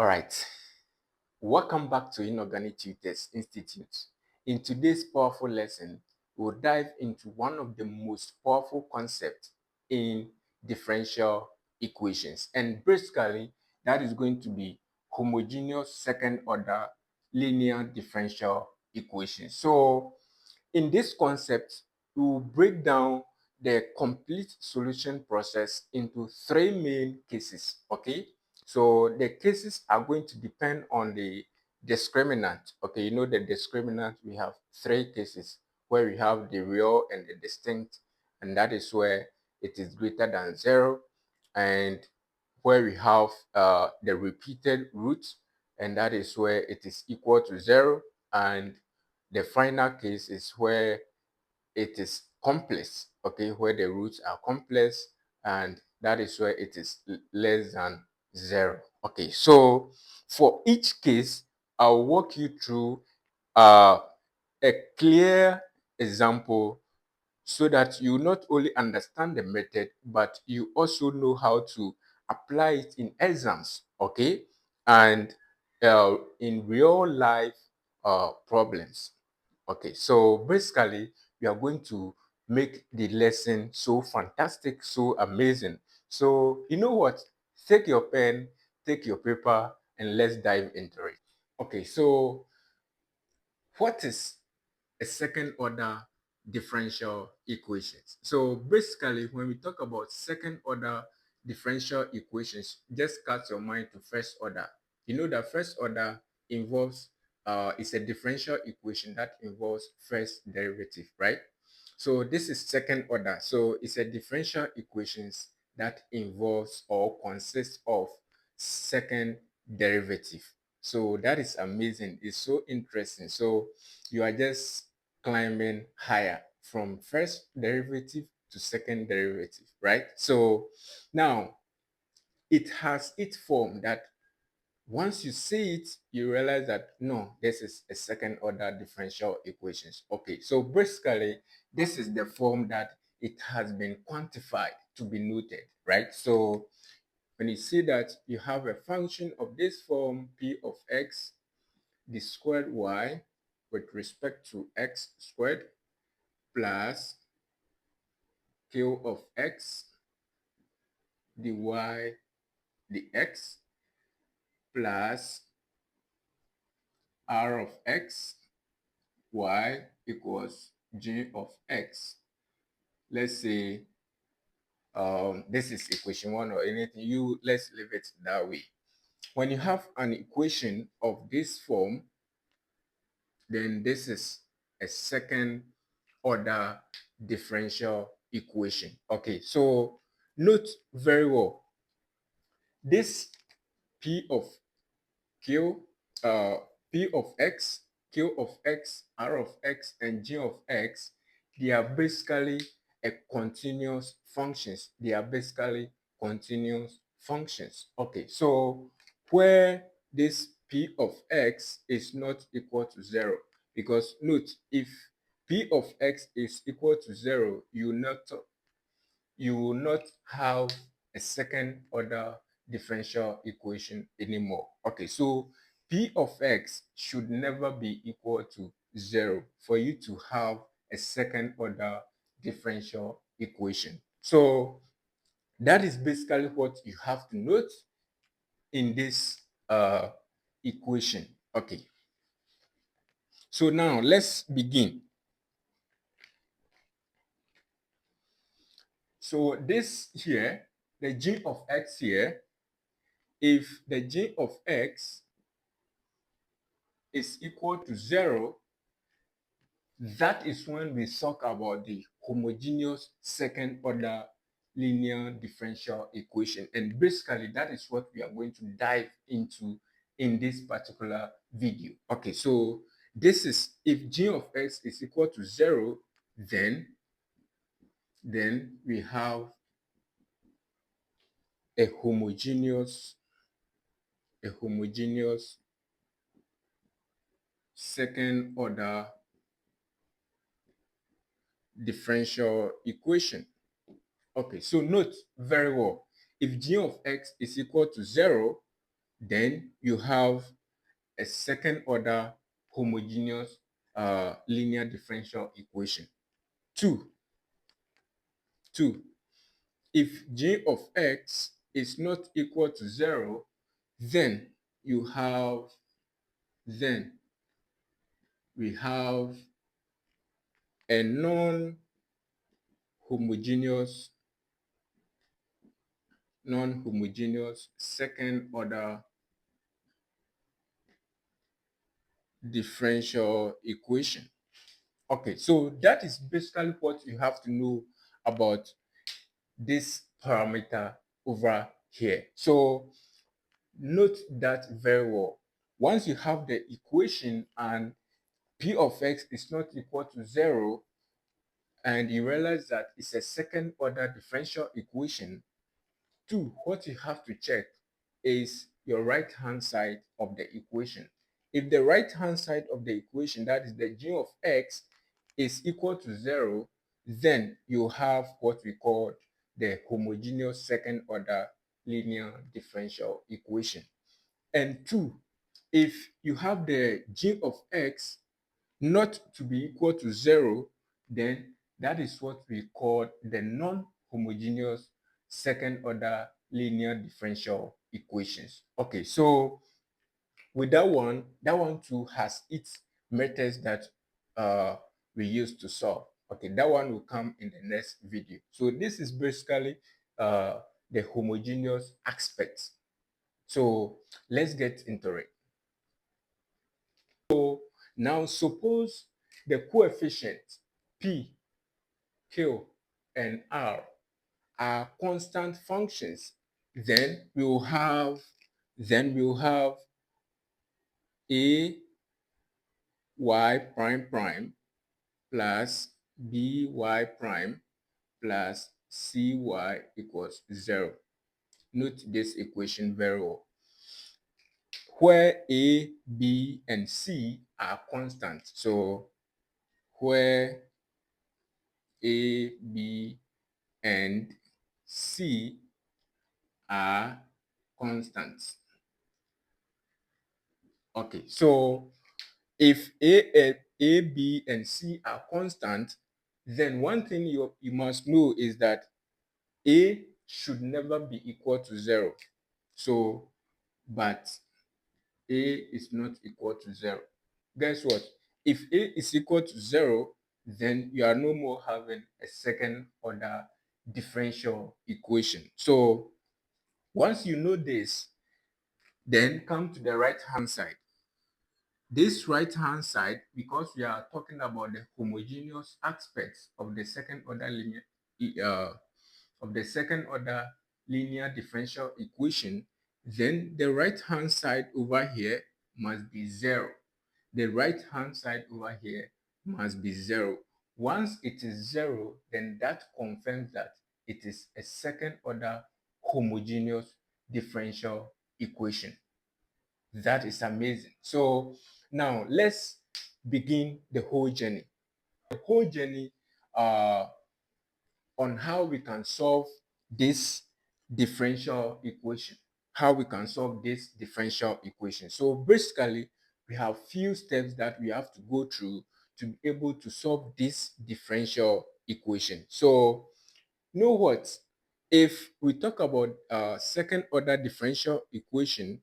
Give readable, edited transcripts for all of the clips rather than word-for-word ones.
All right, welcome back to Inorganic TUTOR'S Institute. In today's powerful lesson, we'll dive into one of the most powerful concepts in differential equations. And basically, that is going to be homogeneous second order linear differential equations. So, in this concept, we will break down the complete solution process into three main cases, okay? So the cases are going to depend on the discriminant, okay? You know the discriminant, we have three cases where we have the real and the distinct, and that is where it is greater than 0, and where we have the repeated root, and that is where it is equal to 0, and the final case is where it is complex, okay, where the roots are complex, and that is where it is less than 0. Okay, so for each case, I'll walk you through a clear example so that you not only understand the method, but you also know how to apply it in exams, okay, and in real life problems. Okay, so basically, we are going to make the lesson so fantastic, so amazing. So, you know what? Take your pen, take your paper, and let's dive into it. Okay, so what is a second order differential equations? So basically, when we talk about second order differential equations, just cut your mind to first order. You know that first order involves it's a differential equation that involves first derivative, right? So this is second order. So it's a differential equations that involves or consists of second derivative. So that is amazing. It's so interesting. So you are just climbing higher from first derivative to second derivative, right? So now it has its form that once you see it, you realize that no, this is a second order differential equations. Okay, so basically, this is the form that it has been quantified to be noted, right? So when you see that you have a function of this form, p of x, the squared y with respect to x squared plus q of x dy dx plus r of x y equals g of x. Let's say this is equation 1 or anything. Let's leave it that way. When you have an equation of this form, then this is a second order differential equation. Okay, so note very well, this p of q, uh, p of x, q of x, r of x, and g of x, they are basically a continuous functions. They are basically continuous functions. Okay, so where this p of x is not equal to 0, because note, if p of x is equal to 0, you will not have a second order differential equation anymore. Okay, so p of x should never be equal to 0 for you to have a second order differential equation. So that is basically what you have to note in this equation. Okay, so now let's begin. So this here, the g of x here, if the g of x is equal to 0, that is when we talk about the homogeneous second order linear differential equation. And basically, that is what we are going to dive into in this particular video. Okay, so this is, if g of x is equal to 0, then we have a homogeneous second order differential equation. Okay, so note very well, if g of x is equal to 0, then you have a second order homogeneous linear differential equation. Two, if g of x is not equal to 0, then you have then we have a non-homogeneous second order differential equation. Okay, so that is basically what you have to know about this parameter over here. So note that very well. Once you have the equation and p of x is not equal to 0, and you realize that it's a second order differential equation, two, what you have to check is your right hand side of the equation. If the right hand side of the equation, that is the g of x, is equal to 0, then you have what we call the homogeneous second order linear differential equation. And two, if you have the g of x not to be equal to 0, then that is what we call the non-homogeneous second order linear differential equations. Okay, so with that one too has its methods that we use to solve. Okay, that one will come in the next video. So this is basically the homogeneous aspects. So let's get into it. So now suppose the coefficients p, q, and r are constant functions, then we'll have a y prime prime plus by prime plus cy equals 0. Note this equation very well, where a, b, and c are constant. So where a, b, and c are constants. Okay, so if a, b, and c are constant, then one thing you must know is that a should never be equal to 0. So, but a is not equal to 0. Guess what? If a is equal to 0, then you are no more having a second order differential equation. So once you know this, then come to the right hand side. This right hand side, because we are talking about the homogeneous aspects of the second order linear differential equation, then the right hand side over here must be 0. The right hand side over here must be 0. Once it is 0, then that confirms that it is a second order homogeneous differential equation. That is amazing. So now let's begin the whole journey. The whole journey on how we can solve this differential equation. How we can solve this differential equation. So basically, we have few steps that we have to go through to be able to solve this differential equation. So know what? If we talk about second order differential equation,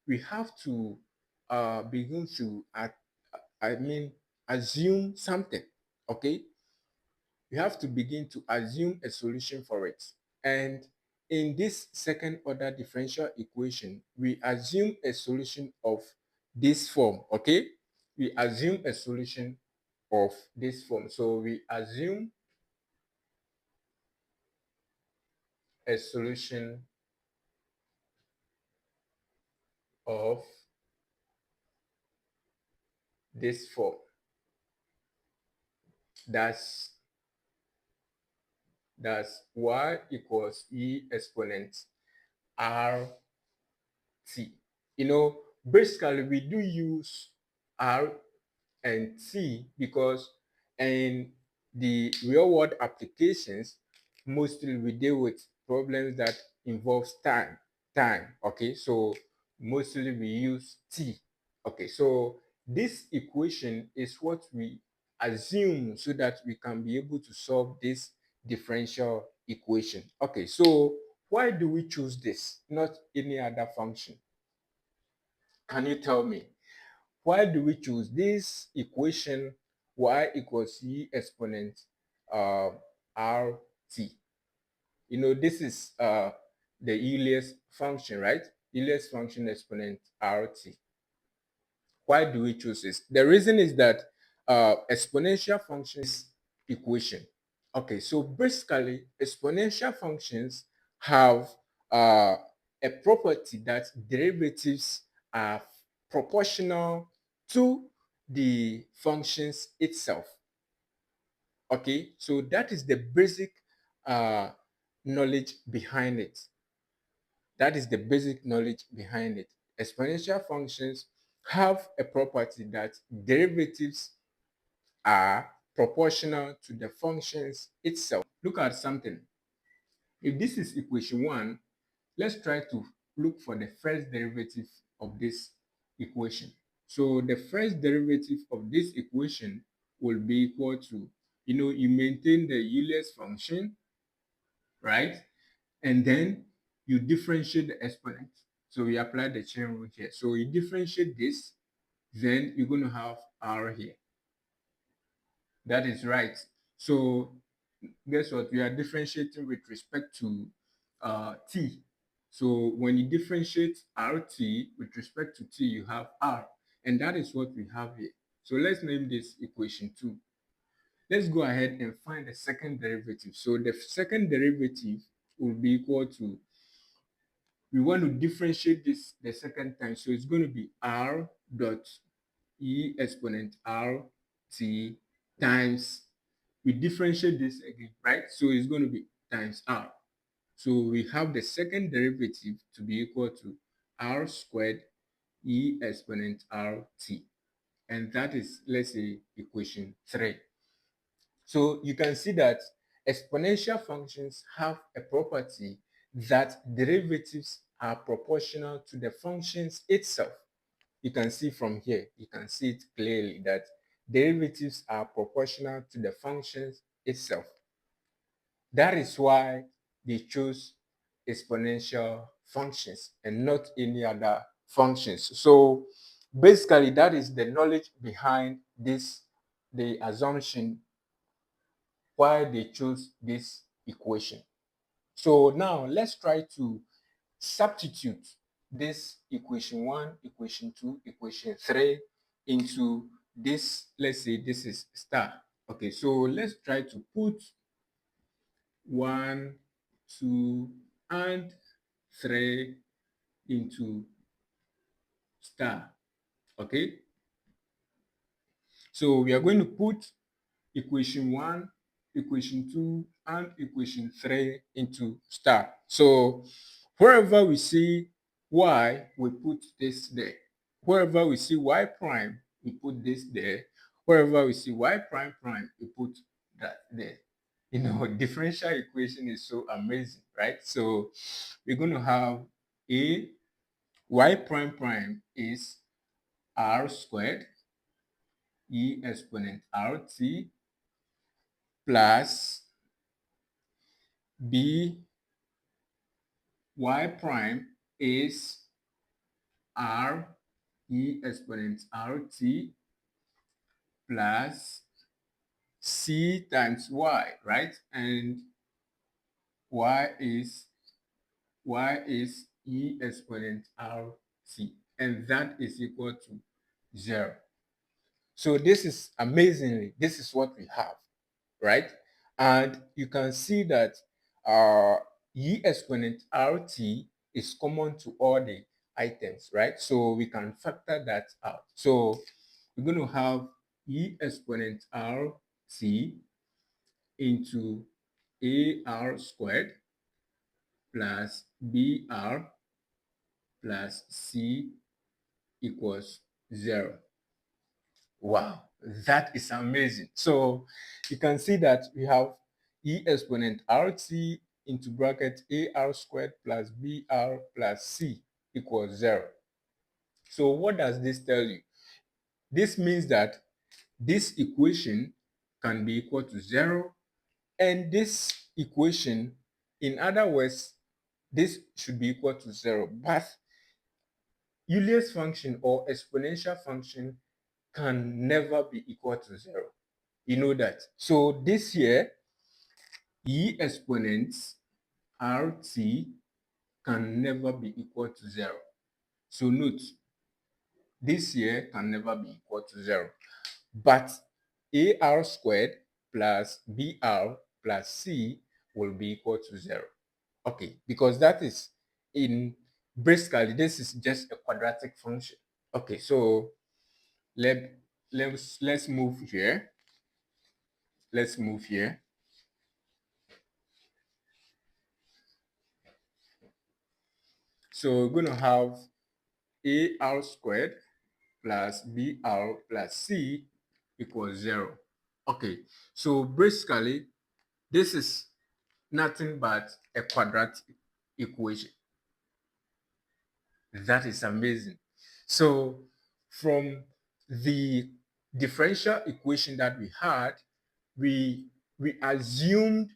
we have to begin to assume something. Okay, we have to begin to assume a solution for it. And in this second order differential equation, we assume a solution of this form. Okay, we assume a solution of this form. So we assume a solution of this form. That's y equals e exponent r t. You know, basically we do use r and t because in the real world applications, mostly we deal with problems that involves time. Okay, so mostly we use t. Okay, so this equation is what we assume so that we can be able to solve this differential equation. Okay, so why do we choose this, not any other function? Can you tell me? Why do we choose this equation y equals e exponent rt? You know, this is the Euler's function, right? Euler's function exponent rt. Why do we choose this? The reason is that exponential functions equation. Okay, so basically, exponential functions have a property that derivatives are proportional to the functions itself. Okay, so that is the basic knowledge behind it. That is the basic knowledge behind it. Exponential functions have a property that derivatives are proportional to the functions itself. Look at something. If this is equation 1, let's try to look for the first derivative of this equation. So the first derivative of this equation will be equal to, you maintain the Euler's function, right? And then you differentiate the exponent. So we apply the chain rule here. So you differentiate this, then you're going to have r here. That is right. So guess what? We are differentiating with respect to t. So when you differentiate rt with respect to t, you have r. And that is what we have here. So let's name this equation 2. Let's go ahead and find the second derivative. So the second derivative will be equal to, we want to differentiate this the second time. So it's going to be r dot e exponent r t times, we differentiate this again, right? So it's going to be times r. So we have the second derivative to be equal to r squared e exponent r t. And that is, let's say, equation 3. So you can see that exponential functions have a property that derivatives are proportional to the functions itself. You can see from here, you can see it clearly that derivatives are proportional to the functions itself. That is why they chose exponential functions and not any other functions. So basically, that is the knowledge behind this, the assumption why they chose this equation. So now let's try to substitute this equation 1, equation 2, equation 3 into this. Let's say this is star. Okay, so let's try to put 1, 2, and 3 into star. Okay, so we are going to put equation 1, equation 2, and equation 3 into star. So wherever we see y, we put this there. Wherever we see y prime, we put this there. Wherever we see y prime prime, we put that there. You know, differential equation is so amazing, right? So we're going to have a y prime prime is r squared e exponent rt plus b y prime is r e exponent rt plus c times y, right? And y is e exponent rt, and that is equal to 0. So this is amazingly, this is what we have, right? And you can see that e exponent rt is common to all the items, right? So we can factor that out. So we're going to have e exponent rt into ar squared plus br plus c equals 0. Wow, that is amazing. So you can see that we have e exponent rt into bracket ar squared plus br plus c equals 0. So what does this tell you? This means that this equation can be equal to 0, and this equation, in other words, this should be equal to 0. But Euler's function or exponential function can never be equal to 0. You know that. So this here, E exponents RT can never be equal to 0. So note, this here can never be equal to 0. But AR squared plus BR plus C will be equal to 0. Okay, because that is in basically this is just a quadratic function. Okay, so let's move here. Let's move here. So we're going to have AR squared plus BR plus C equals 0. Okay, so basically this is nothing but a quadratic equation. That is amazing. So from the differential equation that we had, we assumed,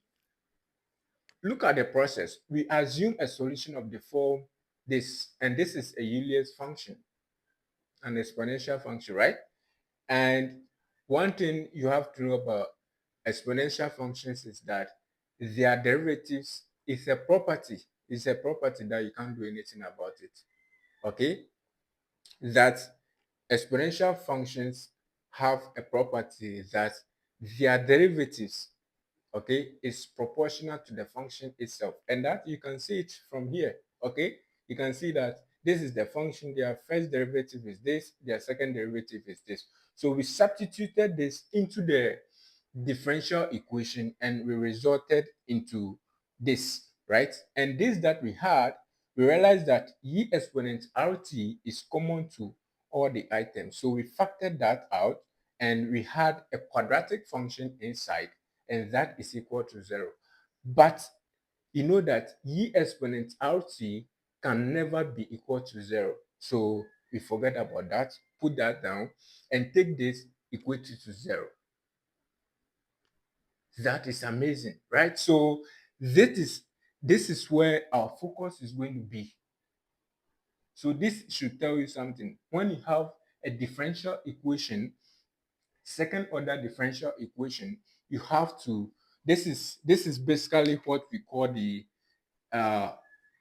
look at the process. We assume a solution of the form this, and this is a Euler's function, an exponential function, right? And one thing you have to know about exponential functions is that their derivatives is a property. It's a property that you can't do anything about it. Okay? That exponential functions have a property that their derivatives, okay, is proportional to the function itself. And that you can see it from here, okay? You can see that this is the function, their first derivative is this, their second derivative is this. So we substituted this into the differential equation and we resulted into this, right? And this that we had, we realized that E exponent RT is common to all the items. So we factored that out and we had a quadratic function inside, and that is equal to 0. But you know that E exponent RT can never be equal to 0. So we forget about that, put that down, and take this equate it to 0. That is amazing, right? So this is where our focus is going to be. So this should tell you something. When you have a differential equation, second order differential equation, you have to, this is basically what we call the uh,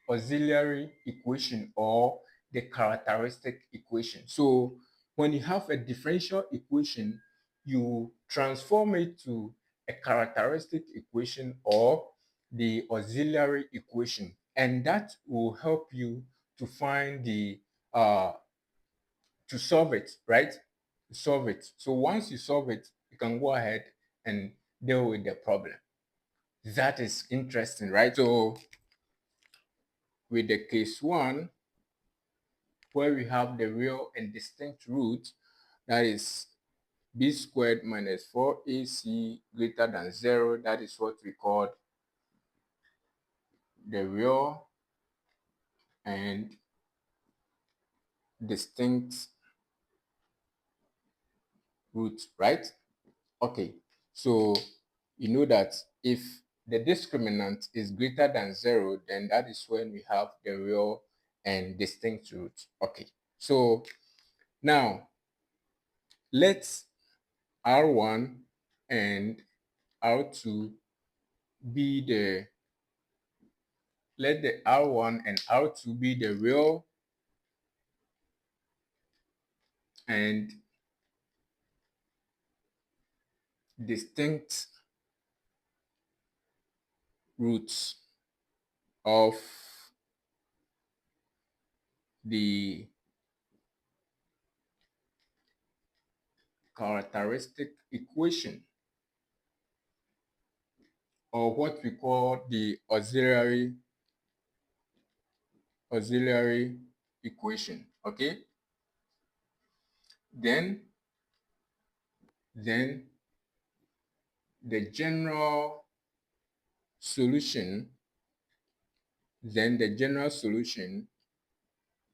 auxiliary equation or the characteristic equation. So when you have a differential equation, you transform it to a characteristic equation or the auxiliary equation, and that will help you to find the to solve it, right? Solve it. So once you solve it, you can go ahead and deal with the problem. That is interesting, right? So with the case 1, where we have the real and distinct root, that is b squared minus 4ac greater than 0, that is what we call the real and distinct root, right? Okay, so you know that if the discriminant is greater than 0, then that is when we have the real and distinct root. Okay, so now let's R1 and R2 be the, let the R1 and R2 be the real and distinct roots of the characteristic equation, or what we call the auxiliary equation. Okay, then then the general solution then the general solution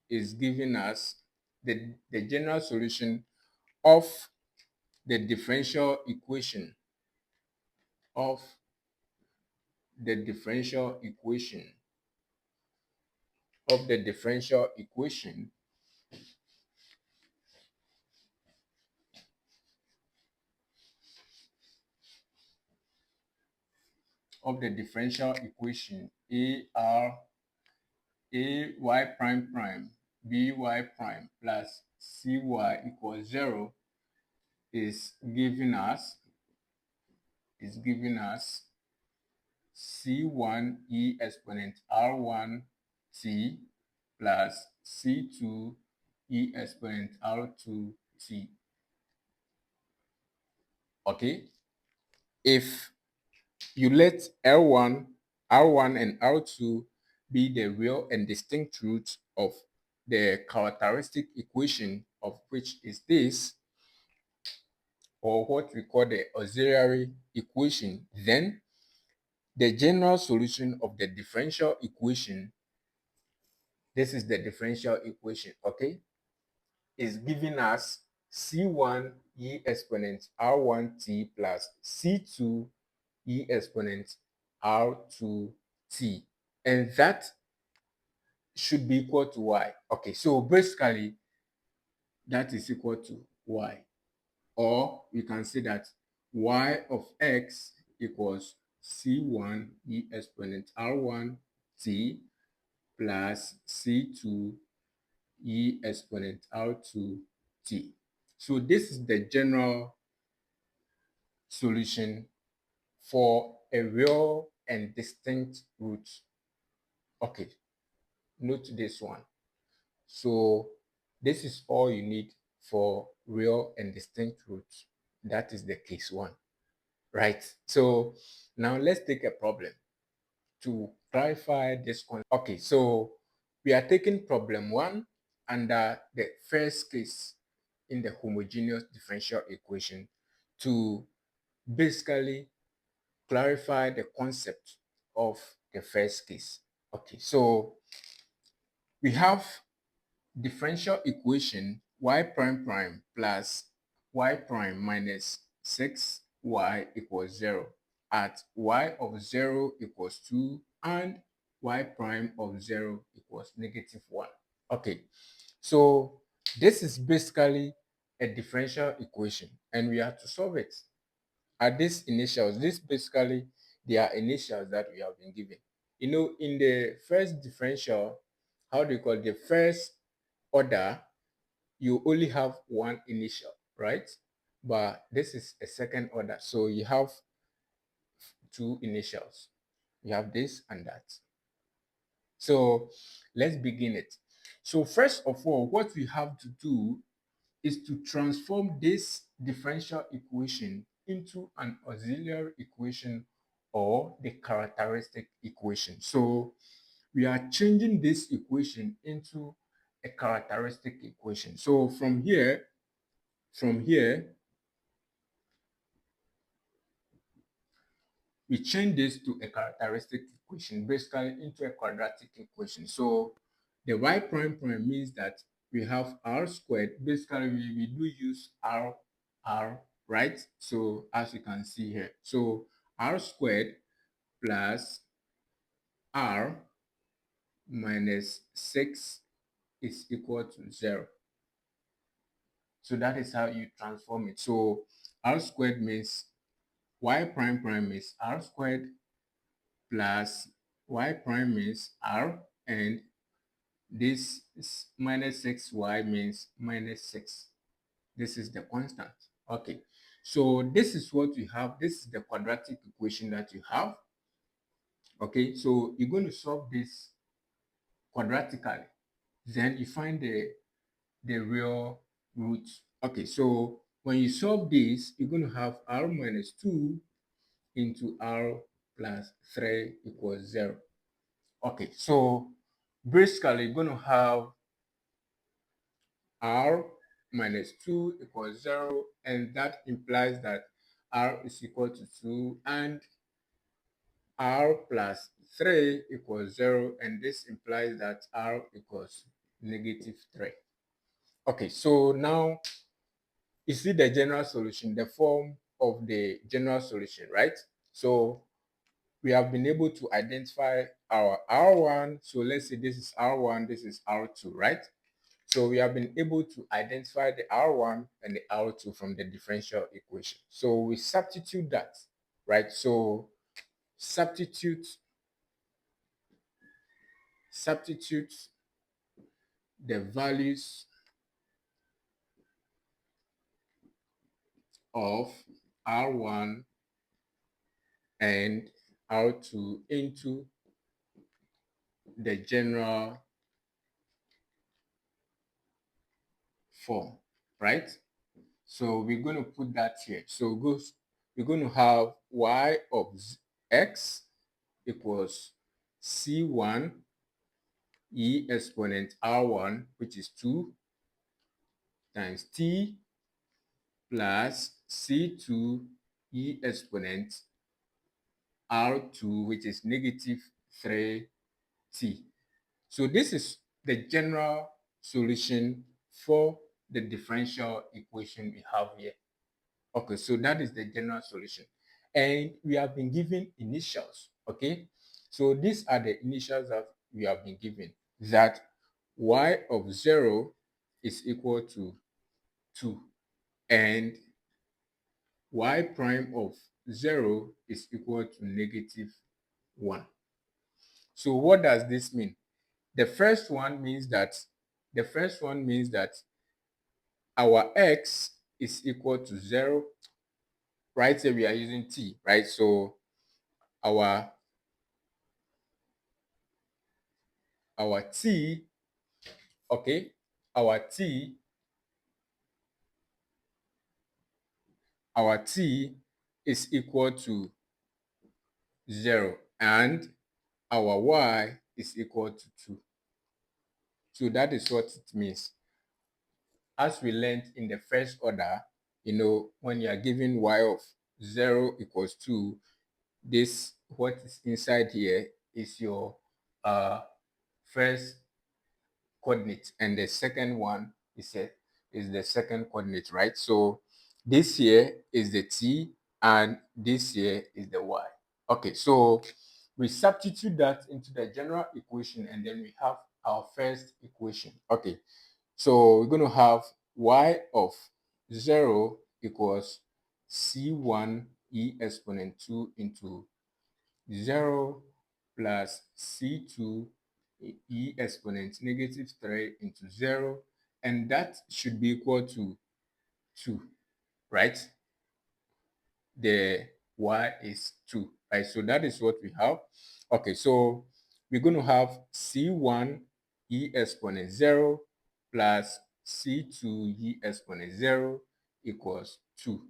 is giving us the general solution of the differential equation of the differential equation of the differential equation of the differential equation y prime prime by prime plus cy equals 0 is giving us c1 e exponent r1 t plus c2 e exponent r2 t. Okay, if you let r1 and r2 be the real and distinct roots of the characteristic equation, of which is this, or what we call the auxiliary equation, then the general solution of the differential equation, this is the differential equation, okay, is giving us c1 e exponent r1t plus c2 e exponent r2t, and that should be equal to y. Okay, so basically that is equal to y, or we can say that y of x equals c1 e exponent r1 t plus c2 e exponent r2 t. So this is the general solution for a real and distinct root. Okay, note this one. So this is all you need for real and distinct roots. That is the case one, right? So now let's take a problem to clarify this one. Okay, so we are taking problem one under the first case in the homogeneous differential equation to basically clarify the concept of the first case. Okay, so we have differential equation y prime prime plus y prime minus 6y equals 0 at y of 0 equals 2 and y prime of 0 equals negative 1. Okay, so this is basically a differential equation and we have to solve it. At these initials, this basically they are initials that we have been given. You know, in the first differential, how do you call it? The first order, you only have one initial, right? But this is a second order, so you have two initials. You have this and that. So let's begin it. So first of all, what we have to do is to transform this differential equation into an auxiliary equation or the characteristic equation. So we are changing this equation into a characteristic equation. So from here, we change this to a characteristic equation, basically into a quadratic equation. So the y prime prime means that we have r squared. Basically, we do use r, right? So as you can see here, so r squared plus r minus 6 is equal to 0. So that is how you transform it. So r squared means y prime prime is r squared plus y prime means r, and this is minus 6y means minus 6. This is the constant. Okay, so this is what we have. This is the quadratic equation that you have. Okay, so you're going to solve this quadratically. Then you find the real root. Okay, so when you solve this, you're going to have r minus 2 into r plus 3 equals 0. Okay, so basically you're going to have r minus 2 equals 0, and that implies that r is equal to 2 and r plus 3 equals 0, and this implies that r equals negative 3. Okay, so now you see the general solution, the form of the general solution, right? So we have been able to identify our R1. So let's say this is R1, this is R2, right? So we have been able to identify the R1 and the R2 from the differential equation. So we substitute that, right? So substitute the values of R1 and R2 into the general form, right? So we're going to put that here. So we're going to have y of x equals c1 e exponent r1, which is 2, times t plus c2 e exponent r2, which is negative 3t. So this is the general solution for the differential equation we have here. Okay, so that is the general solution. And we have been given initials, okay? So these are the initials that we have been given, that y of 0 is equal to 2 and y prime of 0 is equal to negative 1. So what does this mean? The first one means that our x is equal to 0. Right here we are using t, right? So our t, okay, our t is equal to 0 and our y is equal to 2. So that is what it means. As we learned in the first order, when you are given y of 0 equals 2, this, what is inside here is your first coordinate, and the second one is the second coordinate, right? So this here is the t and this here is the y. Okay, so we substitute that into the general equation and then we have our first equation. Okay, so we're going to have y of 0 equals c1 e exponent 2 into 0 plus c2 e exponent negative 3 into 0, and that should be equal to 2, right? The y is 2, right? So that is what we have. Okay, so we're going to have c1 e exponent 0 plus c2 e exponent 0 equals 2.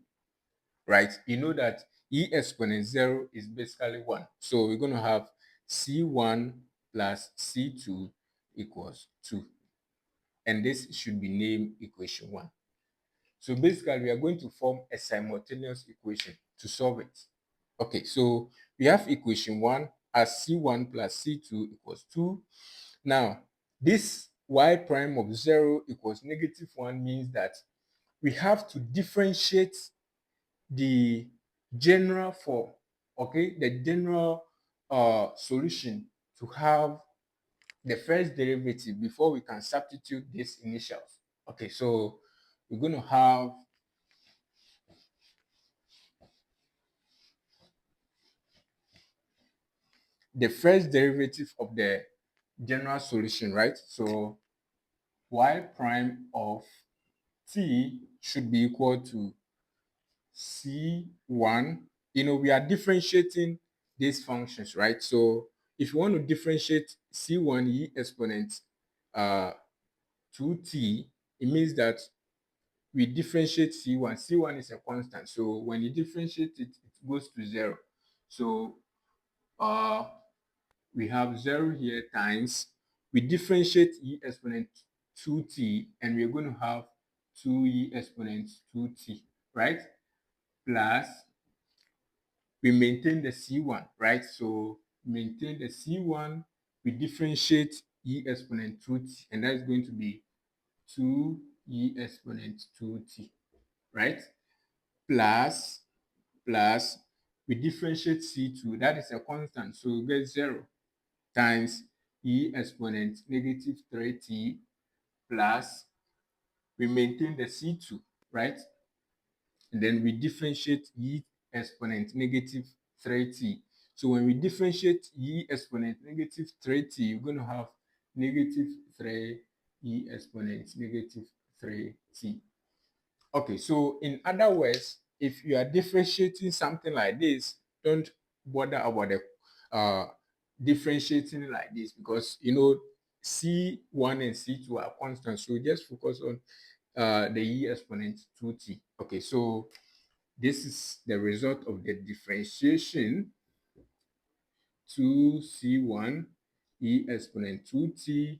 Right? You know that e exponent 0 is basically 1. So we're going to have c1 plus c2 equals 2. And this should be named equation 1. So basically, we are going to form a simultaneous equation to solve it. Okay, so we have equation 1 as c1 plus c2 equals 2. Now, this y prime of 0 equals negative 1 means that we have to differentiate the general form, okay, the general solution to have the first derivative before we can substitute these initials. Okay, so we're going to have the first derivative of the general solution, right? So y prime of t should be equal to c1. We are differentiating these functions, right? So if you want to differentiate c1 e exponent 2t, it means that we differentiate c1. c1 is a constant, so when you differentiate it, it goes to 0. So we have 0 here times, we differentiate e exponent 2t, and we're going to have 2e exponent 2t, right? Plus, we maintain the c1, right? So maintain the c1, we differentiate e exponent 2t, and that's going to be 2 e exponent 2t, right? Plus, we differentiate c2, that is a constant, so we get 0, times e exponent negative 3t, plus we maintain the c2, right? And then we differentiate e exponent negative 3t. So when we differentiate e exponent negative 3t, we're going to have negative 3 e exponent negative 3t. Okay, so in other words, if you are differentiating something like this, don't bother about the differentiating like this, because you know C1 and C2 are constant, so just focus on the e exponent 2t. Okay, so this is the result of the differentiation. 2c1 e exponent 2t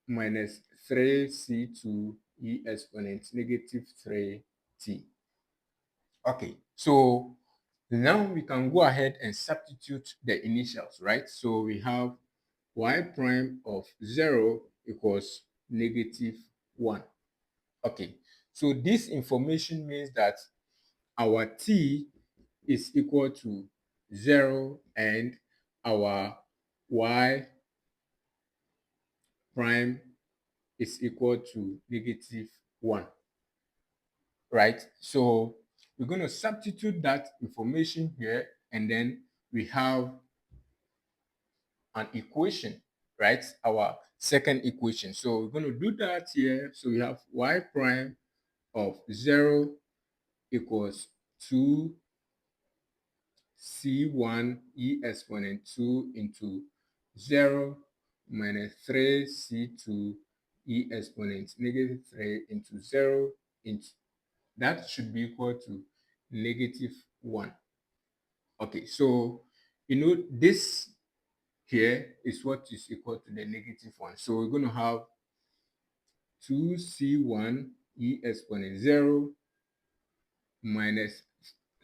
minus 3c2 e exponent negative 3t. Okay, so now we can go ahead and substitute the initials, right? So we have y prime of 0 equals negative 1. Okay, so this information means that our t is equal to 0 and our y prime is equal to negative 1, right? So we're going to substitute that information here, and then we have an equation, right? Our second equation. So we're going to do that here. So we have y prime of 0 equals 2 c1 e exponent 2 into 0 minus 3 c2 e exponent negative 3 into 0 into, that should be equal to negative 1. Okay, so you know this here is what is equal to the negative 1. So we're going to have 2c1 e exponent 0 minus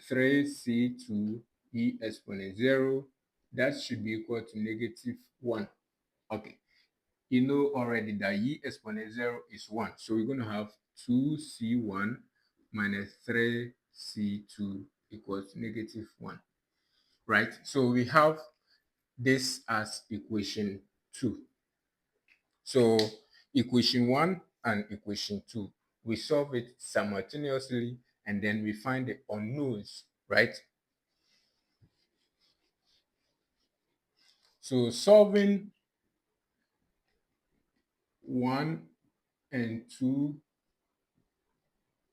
3c2 e exponent 0. That should be equal to negative 1. Okay, you know already that e exponent 0 is 1. So we're going to have 2c1 minus 3c2 equals negative 1, right? So we have this as equation 2. So equation 1 and equation 2, we solve it simultaneously and then we find the unknowns, right? So solving 1 and 2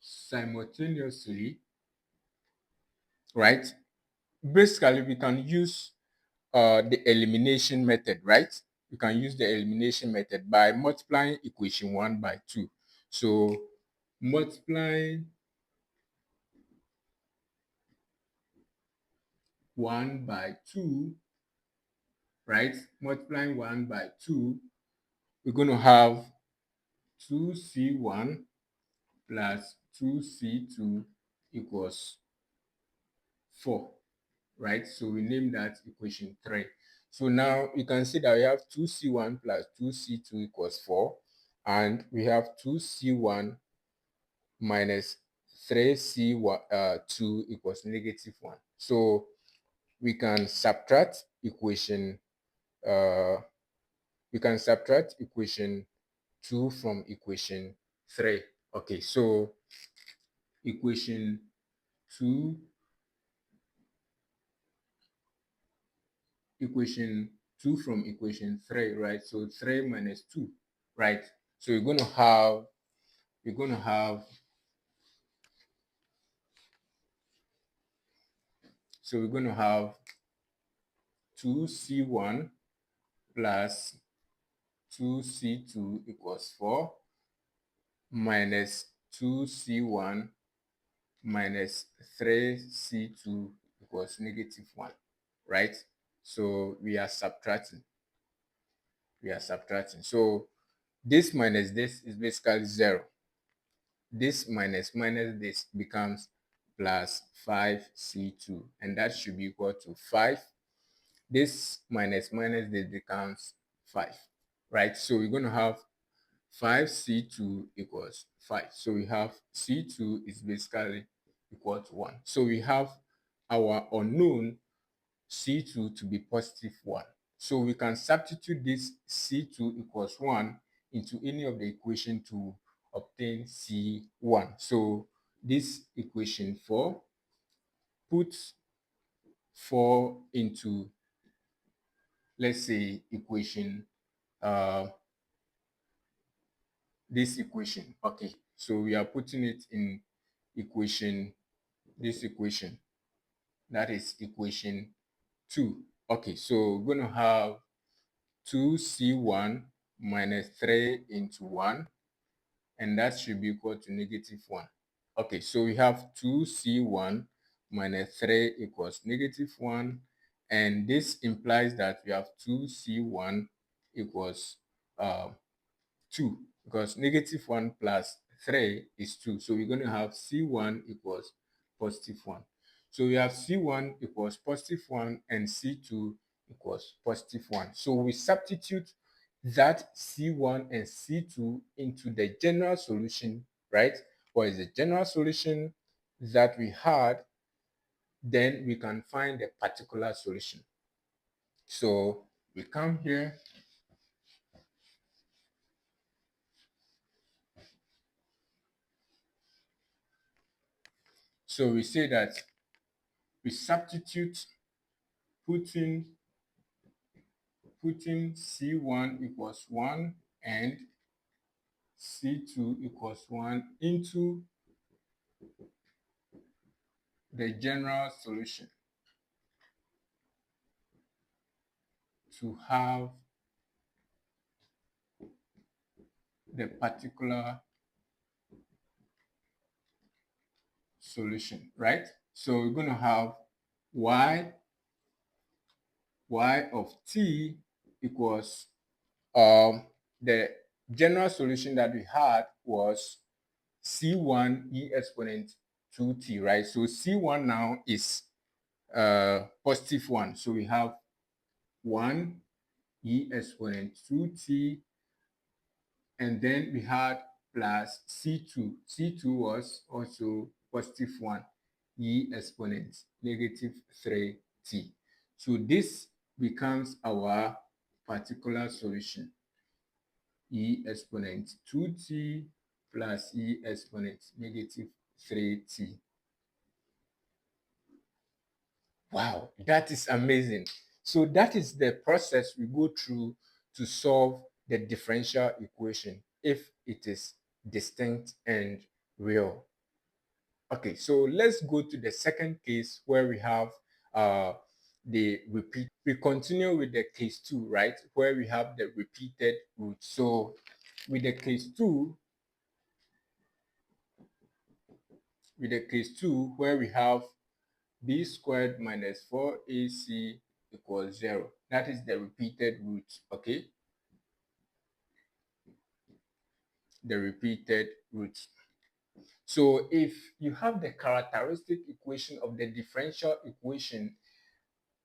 simultaneously, right? Basically, we can use the elimination method, right? We can use the elimination method by multiplying equation 1 by 2. So multiplying 1 by 2, right? Multiplying 1 by 2, we're going to have 2c1 plus 2c2 equals 4, right? So we name that equation 3. So now you can see that we have 2c1 plus 2c2 equals 4, and we have 2c1 minus 3c2 equals negative 1. So we can subtract equation uh, 2 from equation 3. Okay, so equation 2 from equation 3, right? So 3 minus 2, right? So we're going to have 2c1 plus 2c2 equals 4 minus 2c1 minus 3c2 equals negative 1, right? So we are subtracting. So this minus this is basically 0. This minus this becomes plus 5c2, and that should be equal to 5. This minus this becomes 5, right? So we're going to have 5c2 equals 5. So we have C2 is basically equal to 1. So we have our unknown C2 to be positive 1. So we can substitute this C2 equals 1 into any of the equation to obtain C1. So this equation 4, put 4 into, let's say, equation, this equation. Okay, so we are putting it in equation, this equation, that is equation 2. Okay, so we're going to have 2C1 minus 3 into 1, and that should be equal to negative 1. Okay, so we have 2C1 minus 3 equals negative 1, and this implies that we have 2C1 equals 2, because negative 1 plus 3 is 2. So we're going to have C1 equals positive 1. So we have C1 equals positive 1 and C2 equals positive 1. So we substitute that C1 and C2 into the general solution, right? What is the general solution that we had? Then we can find a particular solution. So we come here. So we say that we substitute, putting C1 equals 1 and C2 equals 1 into the general solution to have the particular solution, right? So we're going to have y of t equals, the general solution that we had was C1 e exponent 2t, right? So C1 now is positive 1. So we have 1 e exponent 2t, and then we had plus C2. C2 was also positive 1 e exponent negative 3t. So this becomes our particular solution, e exponent 2t plus e exponent negative 3t. Wow, that is amazing. So that is the process we go through to solve the differential equation if it is distinct and real. Okay, so let's go to the second case where we have the repeat. We continue with the case 2, right? Where we have the repeated root. So with the case 2, where we have b squared minus 4ac equals 0. That is the repeated root, okay? The repeated root. So if you have the characteristic equation of the differential equation,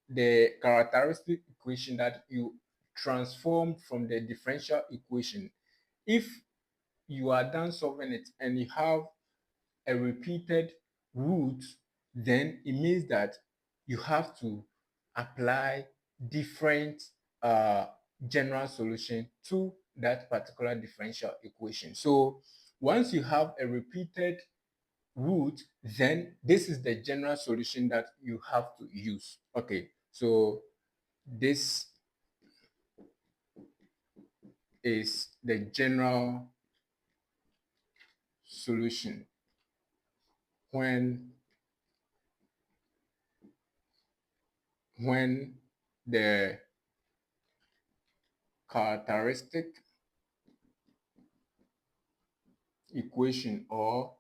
the characteristic equation that you transform from the differential equation, if you are done solving it and you have a repeated root, then it means that you have to apply different general solution to that particular differential equation. So once you have a repeated root, then this is the general solution that you have to use. Okay, so this is the general solution when the characteristic equation or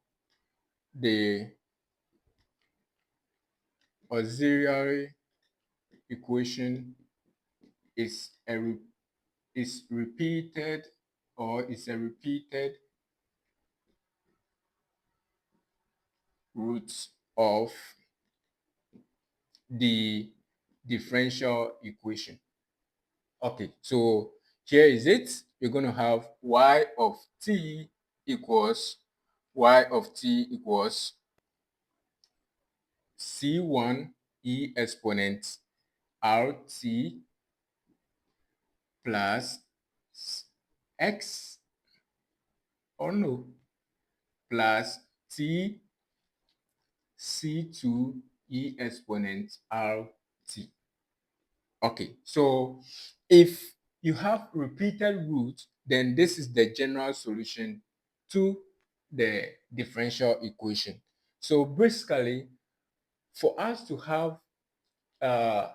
the auxiliary equation is repeated, or is a repeated root of the differential equation. Okay, so here is it. We're going to have y of t equals y of t equals c1 e exponent rt plus x, or no, plus t c2 e exponent rt. Okay, so if you have repeated roots, then this is the general solution to the differential equation. So basically, for us to have a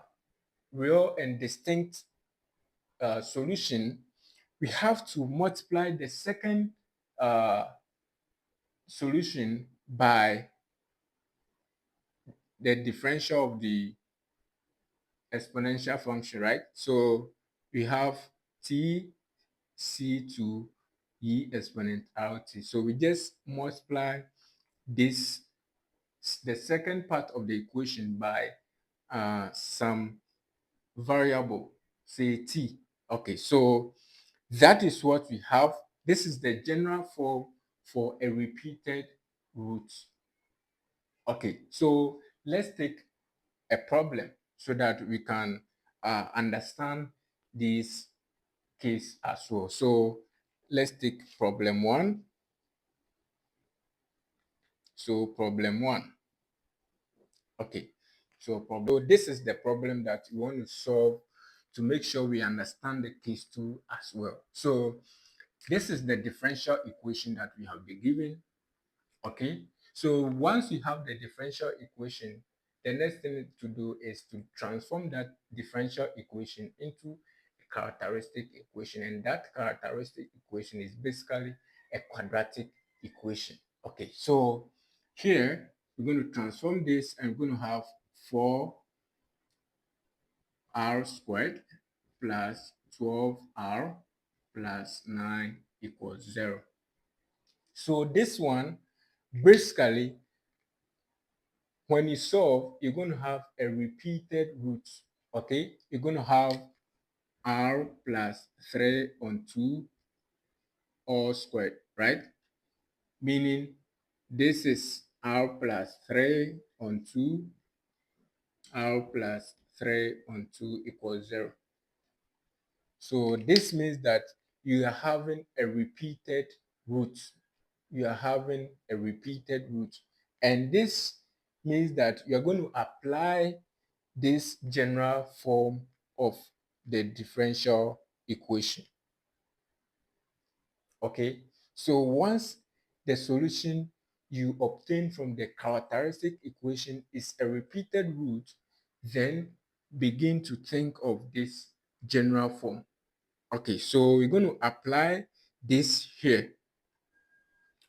real and distinct solution, we have to multiply the second solution by the differential of the exponential function, right? So we have t c2 e exponent rt. So we just multiply this, the second part of the equation, by some variable, say t. Okay, so that is what we have. This is the general form for a repeated root. Okay, so let's take a problem so that we can understand this case as well. So let's take problem 1. So problem 1. Okay. So this is the problem that we want to solve to make sure we understand the case 2 as well. So this is the differential equation that we have been given. Okay. So once you have the differential equation, the next thing to do is to transform that differential equation into a characteristic equation. And that characteristic equation is basically a quadratic equation. Okay, so here we're going to transform this, and we're going to have 4r squared plus 12r plus 9 equals 0. So this one, basically, when you solve, you're going to have a repeated root. Okay, you're going to have r plus 3 on 2 all squared, right? Meaning this is r plus 3 on 2, r plus 3 on 2 equals 0. So this means that you are having a repeated root. You are having a repeated root. And this means that you are going to apply this general form of the differential equation. Okay, so once the solution you obtain from the characteristic equation is a repeated root, then begin to think of this general form. Okay, so we're going to apply this here.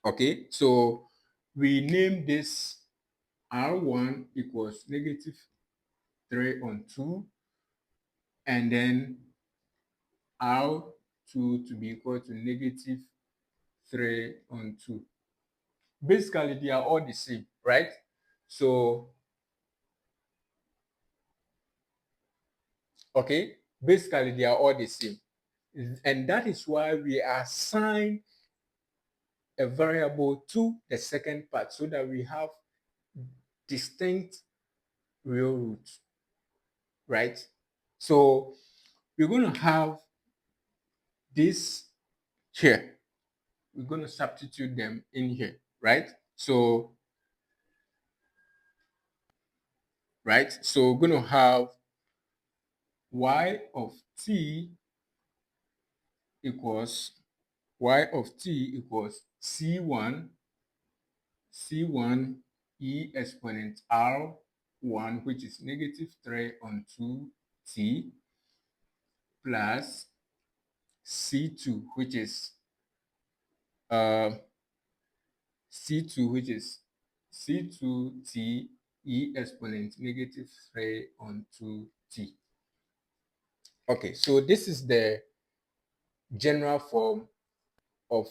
Okay, so we name this r1 equals negative 3 on 2, and then r2 to be equal to negative 3 on 2. Basically, they are all the same, right? So, okay, basically, they are all the same. And that is why we assign a variable to the second part so that we have distinct real roots, right? So, we're going to have this here. We're going to substitute them in here, right? So, we're going to have y of t equals c1 e exponent r1, which is negative 3 on 2t, plus c2, which is c2t e exponent negative 3 on 2t. Okay, so this is the general form of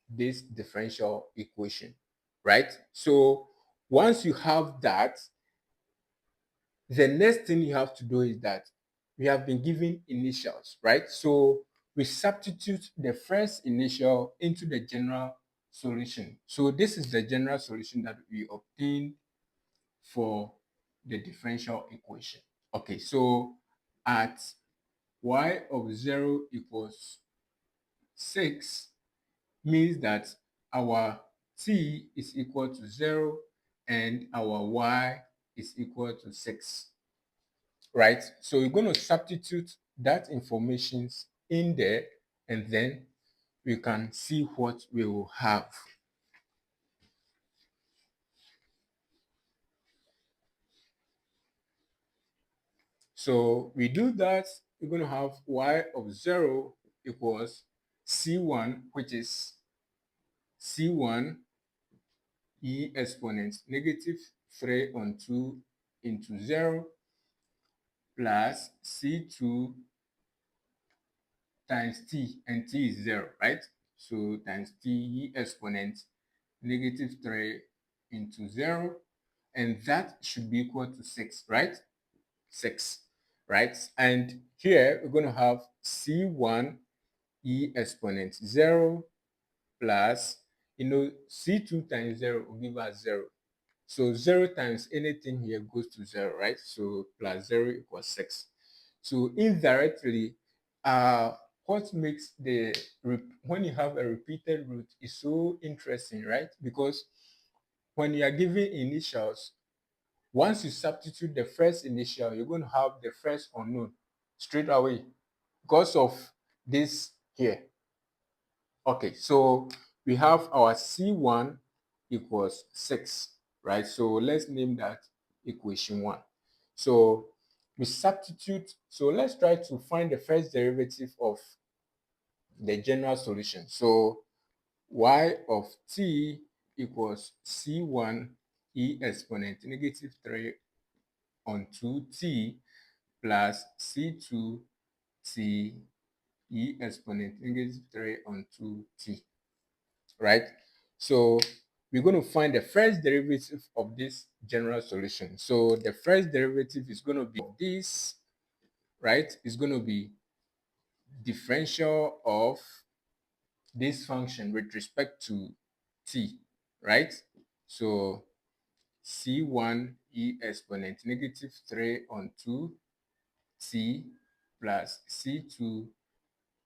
this differential equation, right? So once you have that, the next thing you have to do is that we have been given initials, right? So we substitute the first initial into the general solution. So this is the general solution that we obtained for the differential equation. Okay, so at y of 0 equals 6 means that our t is equal to 0 and our y is equal to 6, right? So we're going to substitute that information in there, and then we can see what we will have. So we do that, we're going to have y of 0 equals c1, which is c1 e exponent negative 3 on 2 into 0 plus c2 times t, and t is 0, right? So times t e exponent negative 3 into 0, and that should be equal to 6, right? 6, right? And here we're going to have c1 e exponent 0 plus, c2 times 0 will give us 0. So 0 times anything here goes to 0, right? So plus 0 equals 6. So indirectly, what makes when you have a repeated root is so interesting, right? Because when you are given initials, once you substitute the first initial, you're going to have the first unknown straight away because of this here. Okay, so we have our C1 equals 6, right? So let's name that equation 1. So we substitute, so let's try to find the first derivative of the general solution. So y of t equals C1 e exponent negative 3 on 2t plus C2 t e exponent negative 3 on 2t, right? So we're going to find the first derivative of this general solution. So the first derivative is going to be this, right? It's going to be differential of this function with respect to t, right? So c1 e exponent negative 3 on 2t plus c2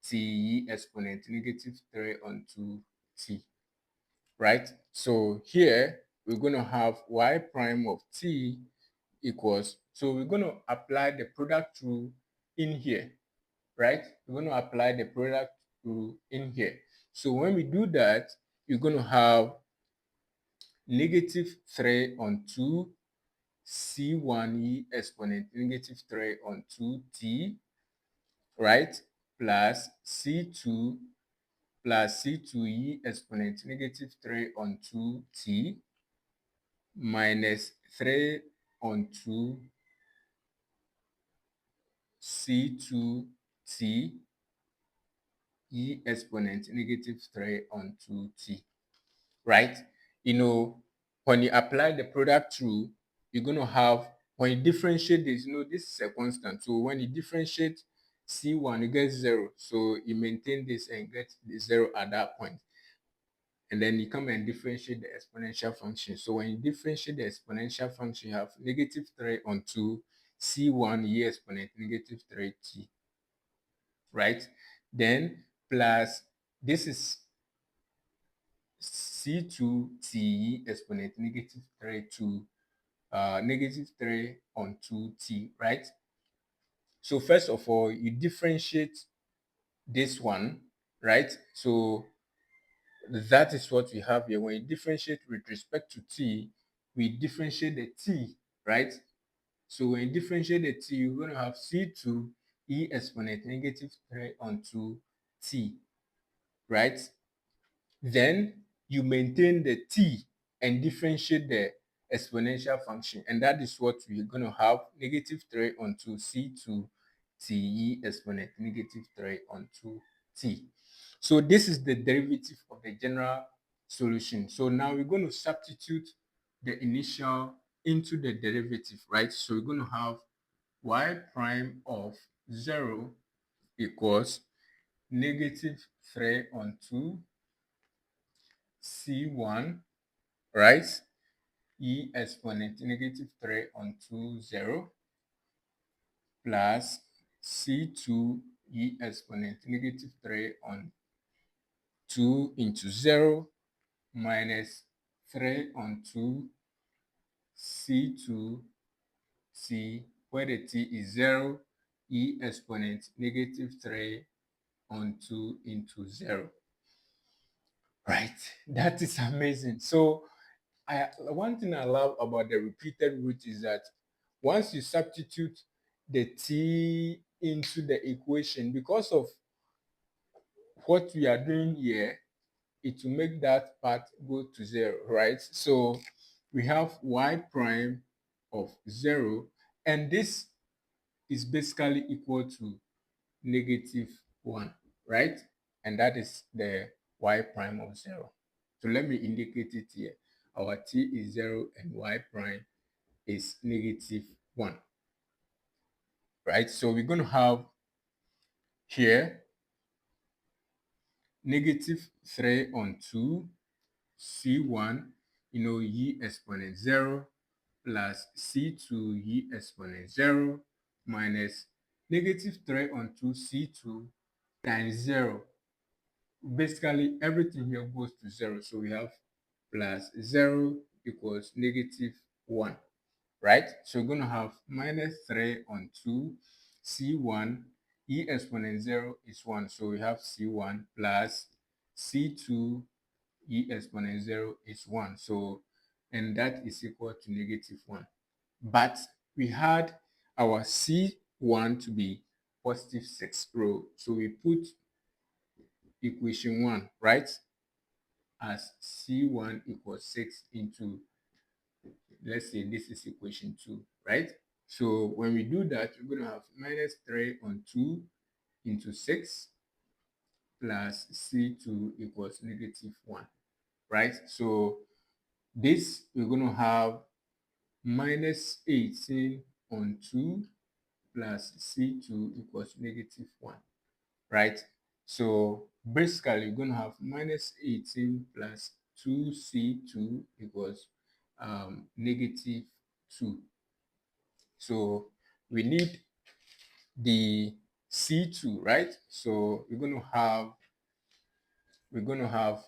t e exponent negative 3 on 2t, right? So here we're going to have y prime of t equals, so we're going to apply the product rule in here, right? We're going to apply the product rule in here. So when we do that, you're going to have negative 3 on 2 c1e exponent negative 3 on 2t, right? Plus c2 plus c2e exponent negative 3 on 2t minus 3 on 2 c2t e exponent negative 3 on 2t, right? When you apply the product rule, you're going to have, when you differentiate this, this is a constant. So when you differentiate c1, you get 0. So you maintain this and get the 0 at that point. And then you come and differentiate the exponential function. So when you differentiate the exponential function, you have negative 3 on 2 c1 e exponent negative 3t, right? Then plus, this is c2 t exponent negative 3 to negative 3 on 2t, right? So first of all, you differentiate this one, right? So that is what we have here. When you differentiate with respect to t, we differentiate the t, right? So when you differentiate the t, you're going to have c2 e exponent negative 3 on 2t, right? Then you maintain the t and differentiate the exponential function, and that is what we're going to have, negative 3 on 2 c2 t exponent negative 3 on 2t. So this is the derivative of the general solution. So now we're going to substitute the initial into the derivative, right? So we're going to have y prime of 0 equals negative 3 on 2 C1, right? E exponent negative 3 onto 0 plus C2 E exponent negative 3 on 2 into 0 minus 3 onto C2 T, where the T is 0, E exponent negative 3 on 2 into 0. Right? That is amazing. So one thing I love about the repeated root is that once you substitute the T into the equation, because of what we are doing here, it will make that part go to 0, right? So we have y prime of 0, and this is basically equal to negative 1, right? And that is the y prime of 0. So let me indicate it here. Our t is 0 and y prime is negative 1, right? So we're going to have here negative 3 on 2 c1, e exponent 0 plus c2 e exponent 0 minus negative 3 on 2 c2 times 0. Basically, everything here goes to 0. So we have plus 0 equals negative 1, right? So we're going to have minus 3 on 2 c1 e exponent 0 is 1. So we have c1 plus c2 e exponent 0 is 1. So, and that is equal to negative 1. But we had our c1 to be positive 6 rho. So we put equation 1, right, as c1 equals 6 into, let's say this is equation 2, right? So when we do that, we're going to have minus 3 on 2 into 6 plus c2 equals negative 1, right? So this, we're going to have minus 18 on 2 plus c2 equals negative 1, right? So basically, you're going to have minus 18 plus 2c2 equals negative 2. So we need the c2, right? So we're going to have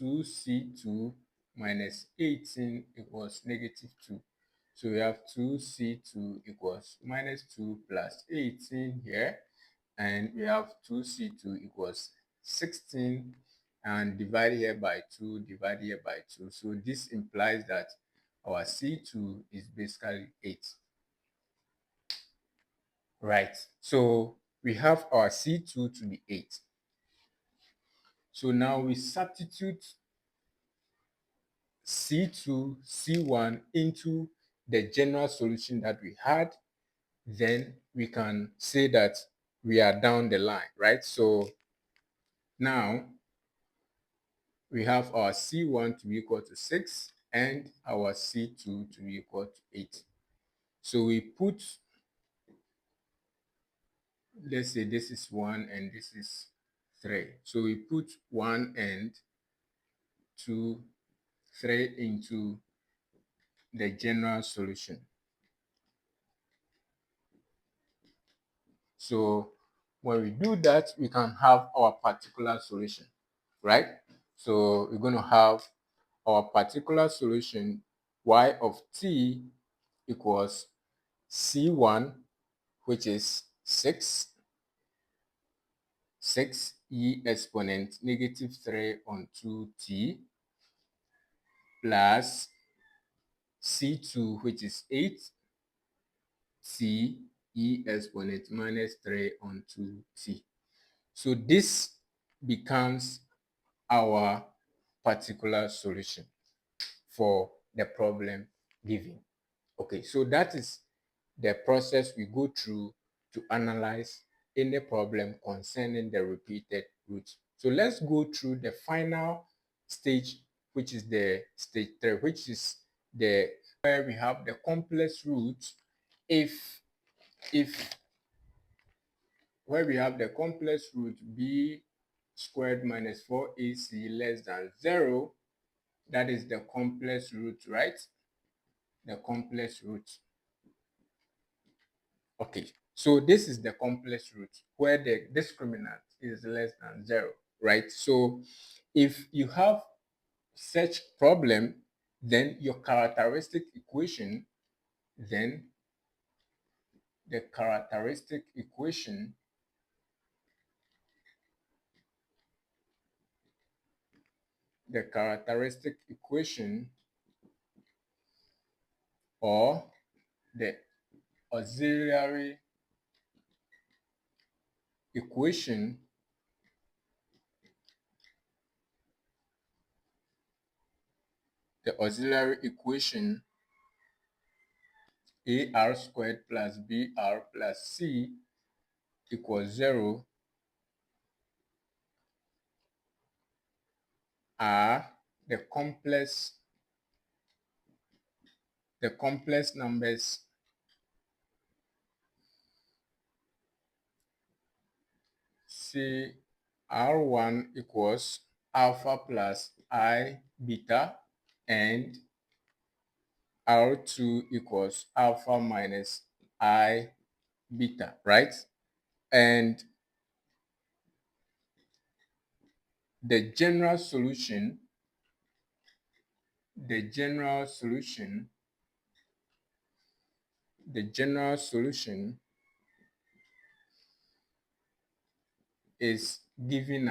2c2 minus 18 equals negative 2. So we have 2c2 equals minus 2 plus 18 here, and we have 2c2 equals 16, and divide here by 2, divide here by 2. So this implies that our c2 is basically 8. Right. So we have our c2 to be 8. So now we substitute C2, C1 into the general solution that we had, then we can say that we are down the line, right? So now we have our C1 to be equal to 6 and our C2 to be equal to 8. So we put, let's say this is 1 and this is 3. So we put 1 and 2, 3 into the general solution. So when we do that, we can have our particular solution, right? So we're going to have our particular solution, y of t equals c1, which is 6 e exponent negative 3 on 2t, plus c2, which is 8 t e exponent minus 3 on 2t. So this becomes our particular solution for the problem given. Okay, so that is the process we go through to analyze any problem concerning the repeated roots. So let's go through the final stage, which is the stage 3, which is the where we have the complex roots. If where we have the complex root b squared minus 4ac less than 0. That is the complex root, right? The complex root. Okay, so this is the complex root where the discriminant is less than 0, right? So if you have such problem, then your characteristic equation, then the characteristic equation or the auxiliary equation ar squared plus br plus c equals 0 are the complex numbers r1 equals alpha plus I beta and r2 equals alpha minus I beta, right? And the general solution is giving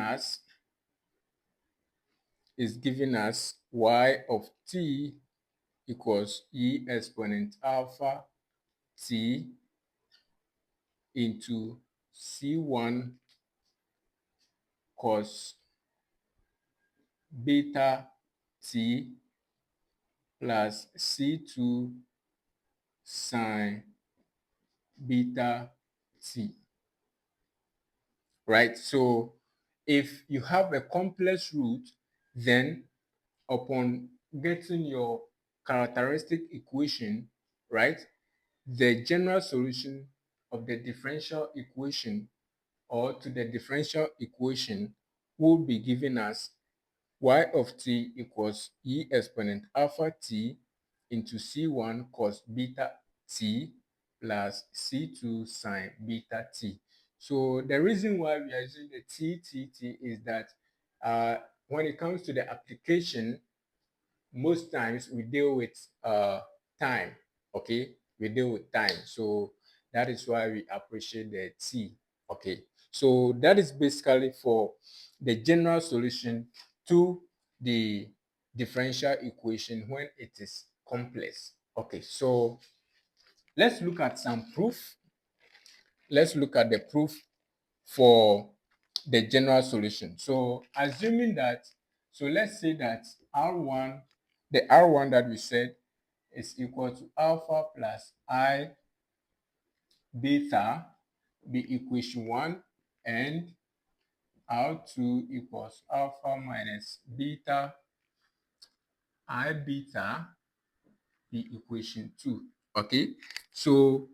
us y of t equals e exponent alpha t into c1 cos beta t plus c2 sine beta t, right? So if you have a complex root, then upon getting your characteristic equation, right, the general solution of the differential equation or to the differential equation will be giving us y of t equals e exponent alpha t into c1 cos beta t plus c2 sine beta t. So the reason why we are using the t is that when it comes to the application, most times we deal with time. Okay, we deal with time, so that is why we appreciate the t. Okay, so that is basically for the general solution to the differential equation when it is complex. Okay, so let's look at some proof. Let's look at the proof for the general solution. So assuming that, so let's say that R1, the R1 that we said is equal to alpha plus I beta be equation 1 and R2 equals alpha minus beta I beta be equation 2. Okay, so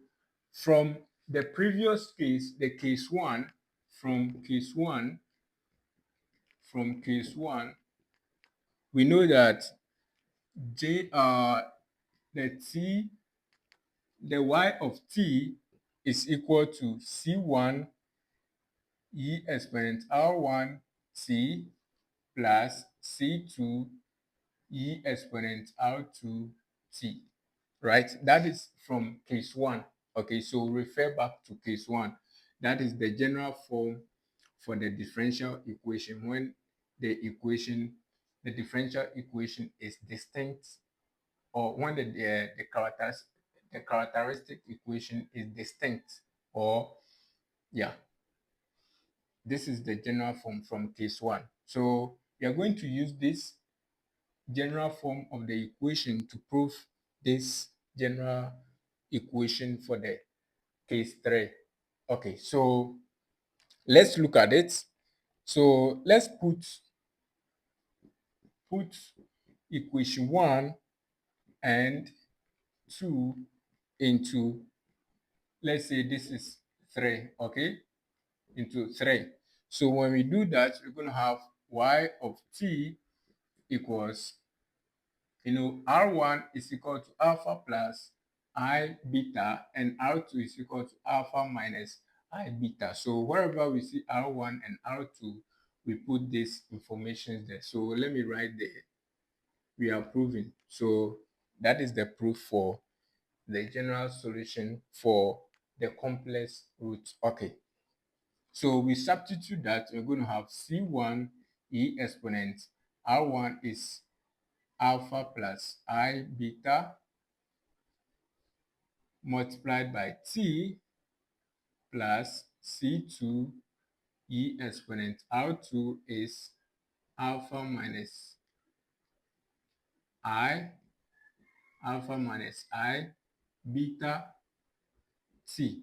from the previous case, the case 1, from case 1, we know that the t, the y of t is equal to c1 e exponent r1 t plus c2 e exponent r2 t, right? That is from case 1. Okay, so refer back to case 1. That is the general form for the differential equation when the differential equation is distinct, or when the characteristic equation is distinct, or yeah, this is the general form from case 1. So we are going to use this general form of the equation to prove this general equation for the case 3. Okay, so let's look at it. So let's put equation 1 and 2 into, let's say this is 3, okay, into 3. So when we do that, we're going to have y of t equals, R1 is equal to alpha plus I beta, and R2 is equal to alpha minus I beta. So wherever we see R1 and R2, we put this information there. So let me write there. We are proving. So that is the proof for the general solution for the complex root. Okay. So we substitute that, we're going to have C1 E exponent. R1 is alpha plus I beta multiplied by T plus C2 E exponent. R2 is alpha minus I beta T,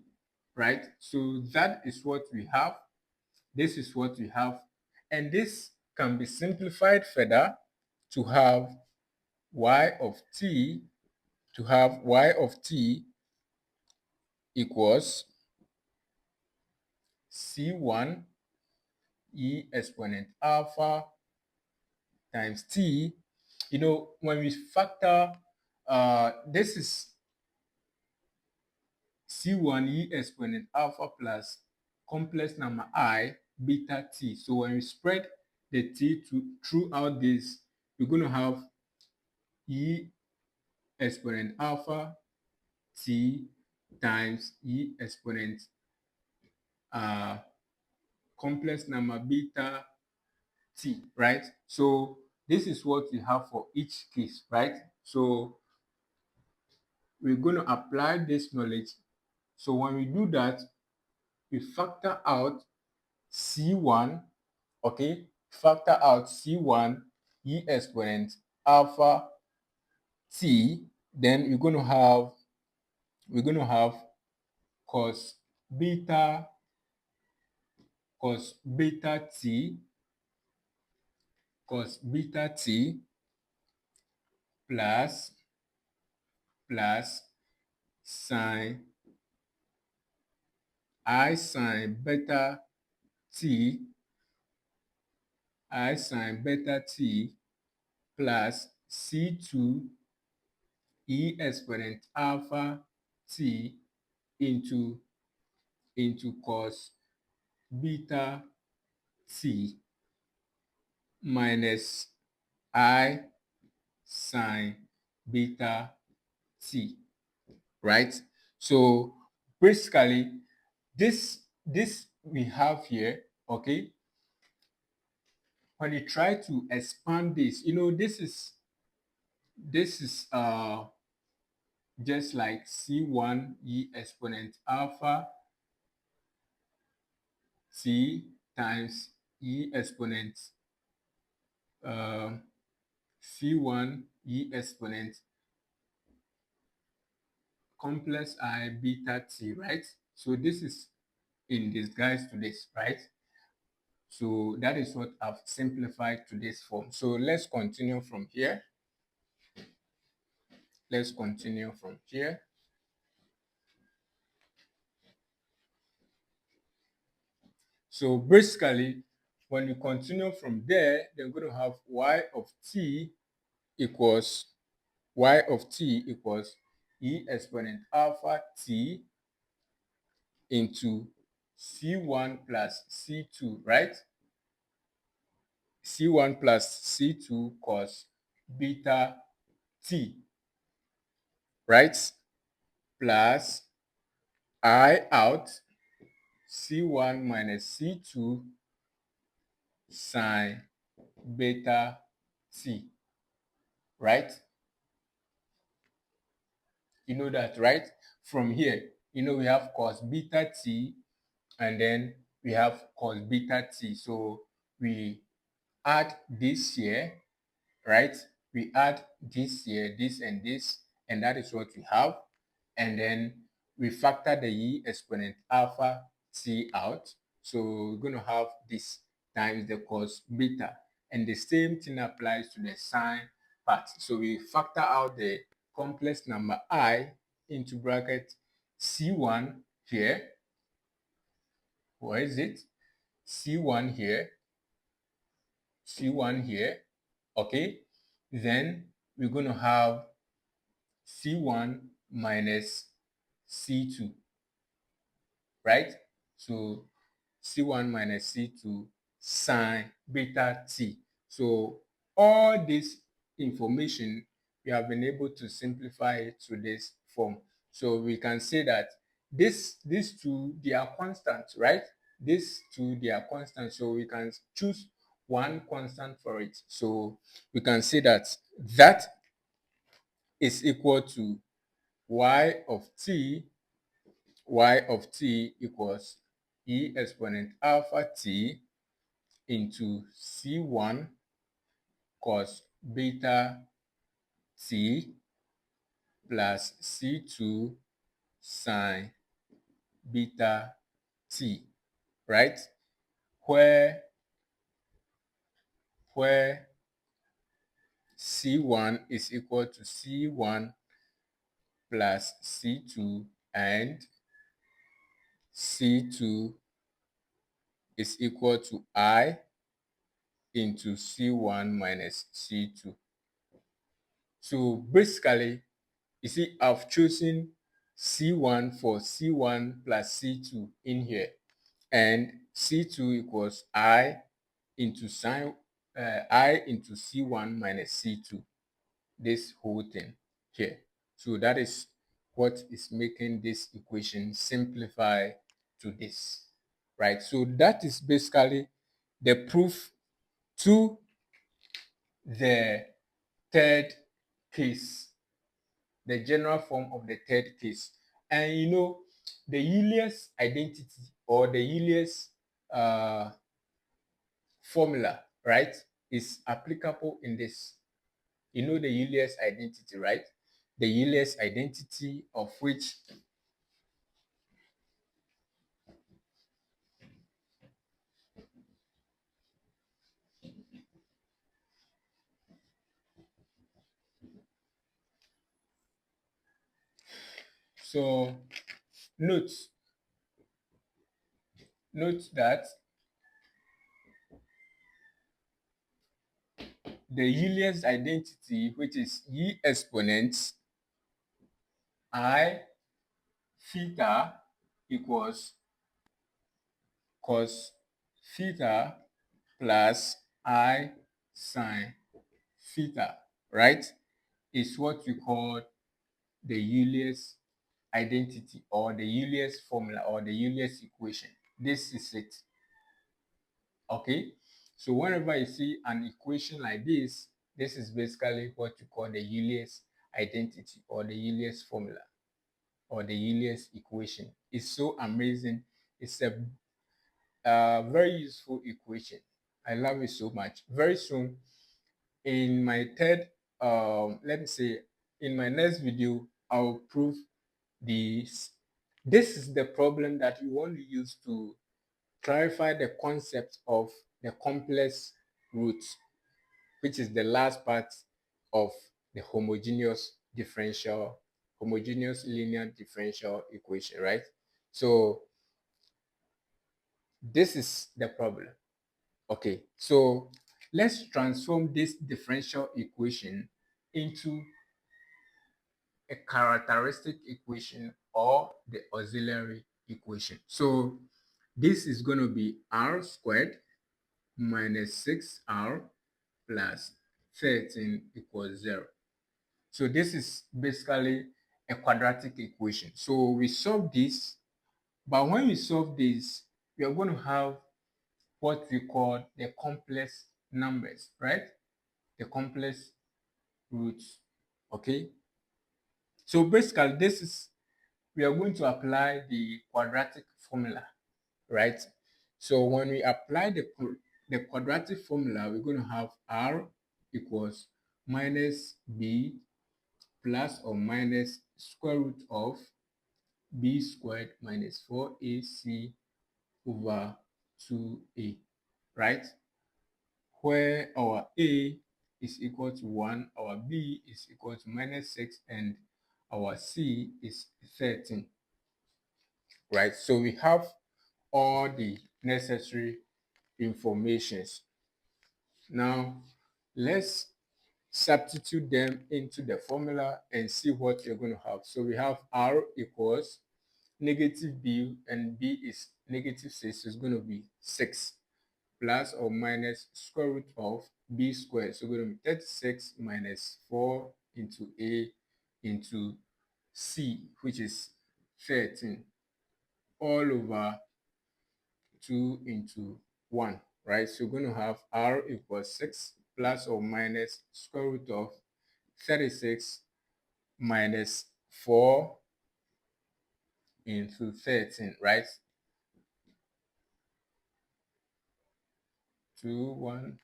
right? So that is what we have. This is what we have. And this can be simplified further to have y of t equals C1 E exponent alpha times t. When we factor, this is C1 E exponent alpha plus complex number I beta t. So when we spread the t throughout this, we're going to have E exponent alpha t times E exponent complex number beta t, right? So this is what we have for each case, right? So we're going to apply this knowledge. So when we do that, we factor out C1, okay? Factor out C1 E exponent alpha t, then we're going to have cos beta t plus sine beta t plus C2 E exponent alpha t into cos beta t minus I sine beta t, right? So basically, this we have here, okay? When you try to expand this, this is just like C1 E exponent alpha t times E exponent C1 E exponent complex I beta t, right? So this is in disguise to this, right? So that is what I've simplified to this form. So let's continue from here. So basically, when you continue from there, then we're going to have y of t equals E exponent alpha t into C1 plus C2, right? C1 plus C2 cos beta t, right? Plus I out C1 minus C2 sine beta t, right? You know that, right? From here, we have cos beta t, and then we have cos beta t. So we add this here, right? We add this here, this, and that is what we have. And then we factor the E exponent alpha t out. So we're going to have this times the cos beta. And the same thing applies to the sine part. So we factor out the complex number I into bracket C1 here. Where is it? C1 here, C1 here, okay? Then we're going to have C1 minus C2, right? So C1 minus C2 sine beta t. So all this information, we have been able to simplify it to this form. So we can say that these two, they are constant, right? These two, they are constant. So we can choose one constant for it. So we can say that that is equal to y of t equals e exponent alpha t into c1 cos beta t plus c2 sine beta t, right? Where c1 is equal to c1 plus c2 and c2 is equal to I into C1 minus C2. So basically, you see, I've chosen C1 for C1 plus C2 in here, and C2 equals I into C1 minus C2, this whole thing here. So that is what is making this equation simplify to this, right? So that is basically the proof to the third case, the general form of the third case. And you know, the Euler's identity or the Euler's formula, right, is applicable in this. You know the Euler's identity, right? The Euler's identity of which so note that the Euler's identity, which is E exponents I theta equals cos theta plus I sine theta, right, is what we call the Euler's identity or the Euler's formula or the Euler's equation. This is it. Okay, so whenever you see an equation like this is basically what you call the Euler's identity or the Euler's formula or the Euler's equation. It's so amazing. It's a very useful equation. I love it so much. Very soon, in my third, let me say, in my next video, I'll prove this. This is the problem that we want to use to clarify the concept of the complex roots, which is the last part of the homogeneous linear differential equation, right? So this is the problem. Okay, so let's transform this differential equation into a characteristic equation or the auxiliary equation. So this is going to be r squared minus 6r plus 13 equals 0. So this is basically a quadratic equation. So we solve this, but when we solve this, we are going to have what we call the complex numbers, right? The complex roots, okay? So basically, we are going to apply the quadratic formula, right? So when we apply the quadratic formula, we're going to have r equals minus b plus or minus square root of b squared minus 4ac over 2a, right? Where our a is equal to 1, our b is equal to minus 6, and our c is 13, right? So we have all the necessary informations. Now, let's substitute them into the formula and see what you're going to have. So we have r equals negative b, and b is negative 6, so it's going to be 6 plus or minus square root of b squared. So we're going to be 36 minus 4 into a into c, which is 13, all over 2 into 1, right? So we're going to have r equals 6 plus or minus square root of 36 minus 4 into 13, right? 2, 1,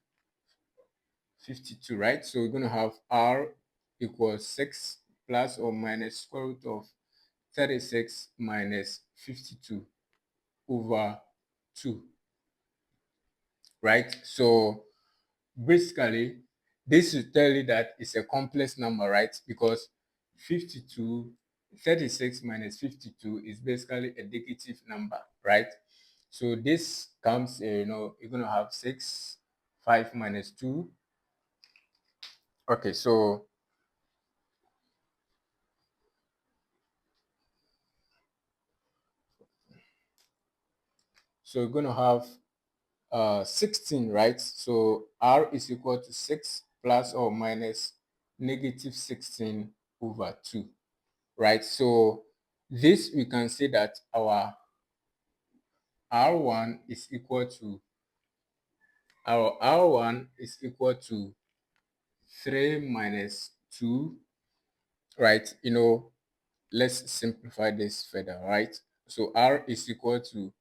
52, right? So we're going to have r equals 6 plus or minus square root of 36 minus 52 over 2, right? So basically, this should tell you that it's a complex number, right? Because 36 minus 52 is basically a negative number, right? So this comes, you're going to have 6, 5 minus 2. Okay, so we're going to have 16, right? So r is equal to 6 plus or minus negative 16 over 2, right? So this, we can say that our r1 is equal to 3 minus 2, right? Let's simplify this further, right? So r is equal to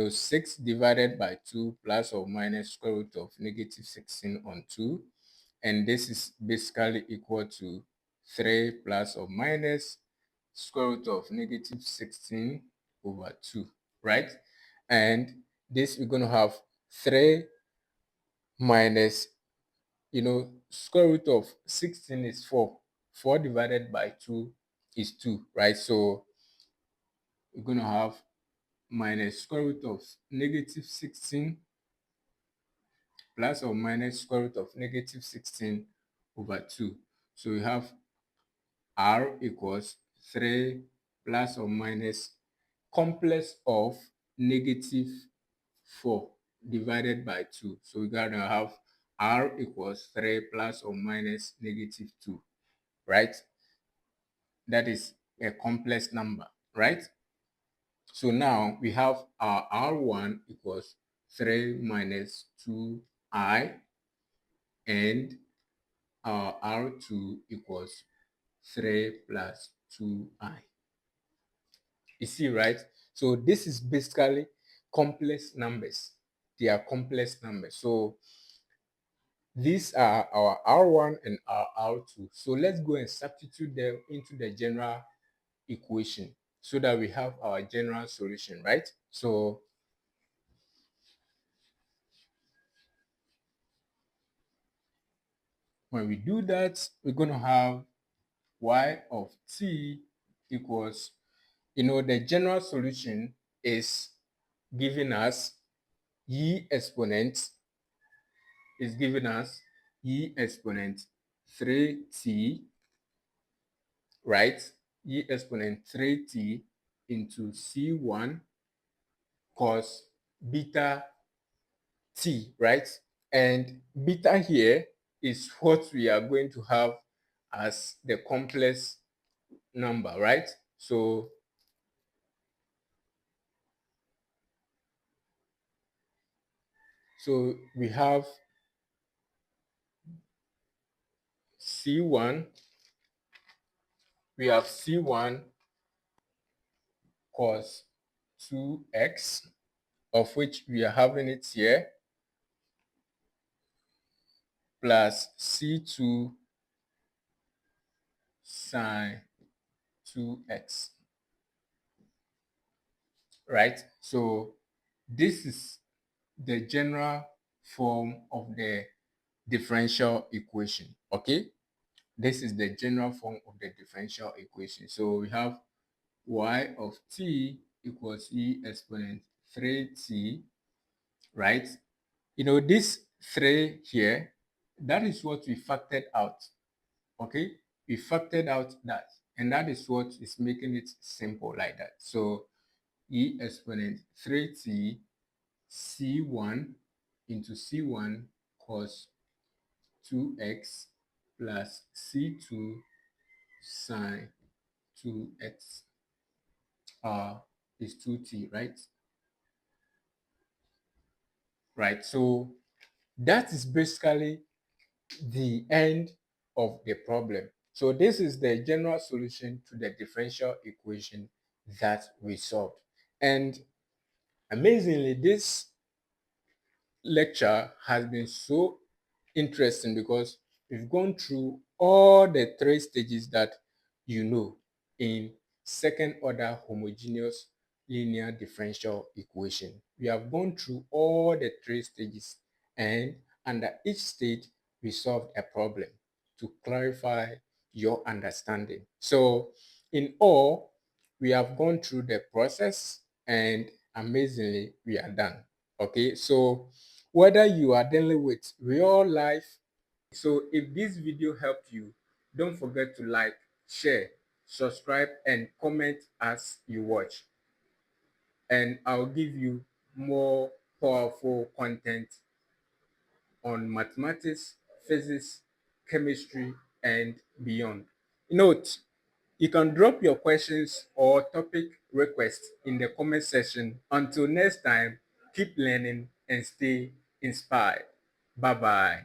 6 divided by 2 plus or minus square root of negative 16 on 2, and this is basically equal to 3 plus or minus square root of negative 16 over 2, right? And this, we're going to have 3 minus, square root of 16 is 4. 4 divided by 2 is 2, right? So we're going to have minus square root of negative 16 plus or minus square root of negative 16 over 2. So we have r equals 3 plus or minus complex of negative 4 divided by 2. So we're going to have r equals 3 plus or minus negative 2, right? That is a complex number, right? So now we have our r1 equals 3 minus 2i, and our r2 equals 3 plus 2i. You see, right? So this is basically complex numbers. They are complex numbers. So these are our r1 and our r2. So let's go and substitute them into the general equation so that we have our general solution, right? So when we do that, we're going to have y of t equals, the general solution is giving us y exponent, 3t, right? Y exponent 3t into c1 cos beta t, right? And beta here is what we are going to have as the complex number, right? So we have c1, cos 2x, of which we are having it here, plus c2 sine 2x, right? So this is the general form of the differential equation, okay? This is the general form of the differential equation. So we have y of t equals e exponent 3t, right? this 3 here, that is what we factored out. Okay, we factored out that, and that is what is making it simple like that. So e exponent 3t c1 into c1 cos 2x plus c2 sine 2x is 2t, right? Right. So that is basically the end of the problem. So this is the general solution to the differential equation that we solved. And amazingly, this lecture has been so interesting because we've gone through all the 3 stages that you know in second order homogeneous linear differential equation. We have gone through all the 3 stages, and under each stage we solved a problem to clarify your understanding. So in all, we have gone through the process, and amazingly we are done. Okay, so whether you are dealing with real life, so if this video helped you, don't forget to like, share, subscribe, and comment as you watch, and I'll give you more powerful content on mathematics, physics, chemistry, and beyond. Note, you can drop your questions or topic requests in the comment section. Until next time, keep learning and stay inspired. Bye bye.